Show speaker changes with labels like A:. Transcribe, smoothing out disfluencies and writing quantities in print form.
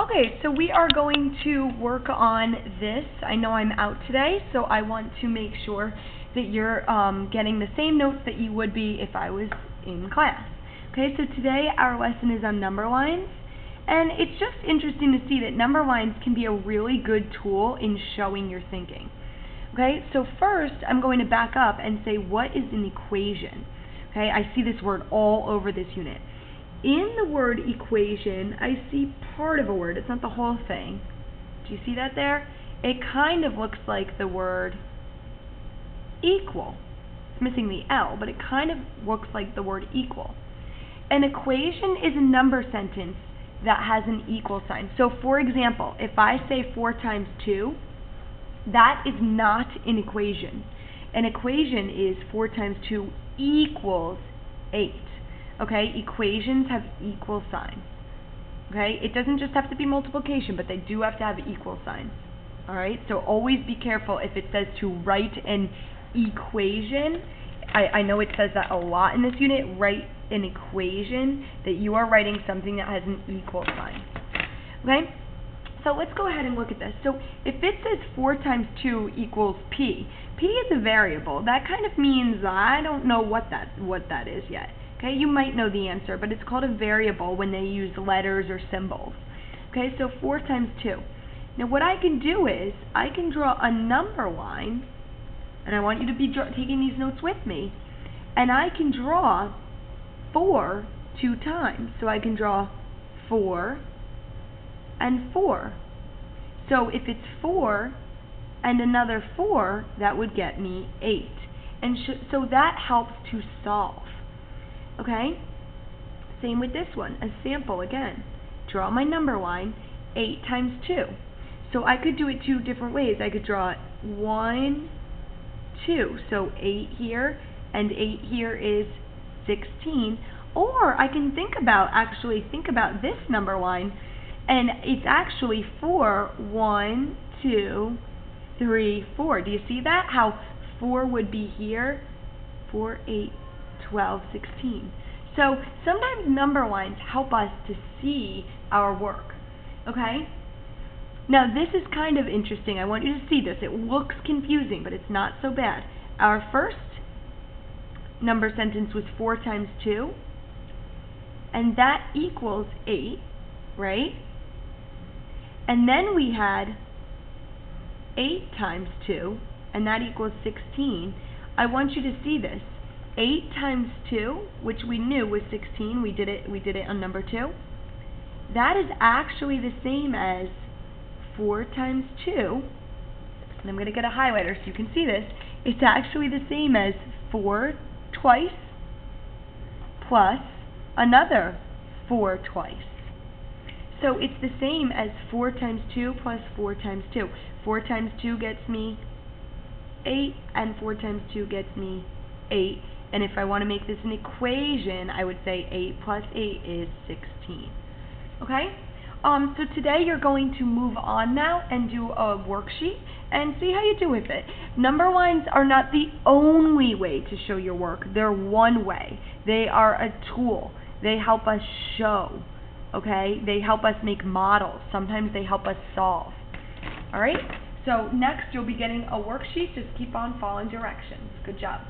A: Okay, so we are going to work on this. I know I'm out today, so I want to make sure that you're getting the same notes that you would be if I was in class. Okay, so today our lesson is on number lines, and it's just interesting to see that number lines can be a really good tool in showing your thinking. Okay, so first I'm going to back up and say, what is an equation? Okay, I see this word all over this unit. In the word equation, I see part of a word. It's not the whole thing. Do you see that there? It kind of looks like the word equal. It's missing the L, but it kind of looks like the word equal. An equation is a number sentence that has an equal sign. So, for example, if I say 4 times 2, that is not an equation. An equation is 4 times 2 equals 8. Okay, equations have equal signs. Okay, it doesn't just have to be multiplication, but they do have to have equal signs. Alright, so always be careful if it says to write an equation. I know it says that a lot in this unit, write an equation, that you are writing something that has an equal sign. Okay, so let's go ahead and look at this. So if it says 4 times 2 equals p, p is a variable. That kind of means I don't know what that is yet. Okay, you might know the answer, but it's called a variable when they use letters or symbols. Okay, so 4 times 2. Now what I can do is, I can draw a number line, and I want you to be taking these notes with me, and I can draw 4 2 times. So I can draw 4 and 4. So if it's 4 and another 4, that would get me 8. And so that helps to solve. Okay? Same with this one. A sample again. Draw my number line, 8 times 2. So I could do it 2 different ways. I could draw it 1, 2. So 8 here, and 8 here is 16. Or I can think about this number line, and it's actually 4, 1, 2, 3, 4. Do you see that? How 4 would be here? 4, 8, 12, 16. So sometimes number lines help us to see our work. Okay? Now this is kind of interesting. I want you to see this. It looks confusing, but it's not so bad. Our first number sentence was 4 times 2, and that equals 8, right? And then we had 8 times 2, and that equals 16. I want you to see this. 8 times 2, which we knew was 16, we did it on number 2. That is actually the same as 4 times 2, and I'm going to get a highlighter so you can see this. It's actually the same as 4 twice plus another 4 twice. So it's the same as 4 times 2 plus 4 times 2. 4 times 2 gets me 8, and 4 times 2 gets me 8. And if I want to make this an equation, I would say 8 plus 8 is 16. Okay? So today you're going to move on now and do a worksheet and see how you do with it. Number lines are not the only way to show your work. They're one way. They are a tool. They help us show. Okay? They help us make models. Sometimes they help us solve. Alright? So next you'll be getting a worksheet. Just keep on following directions. Good job.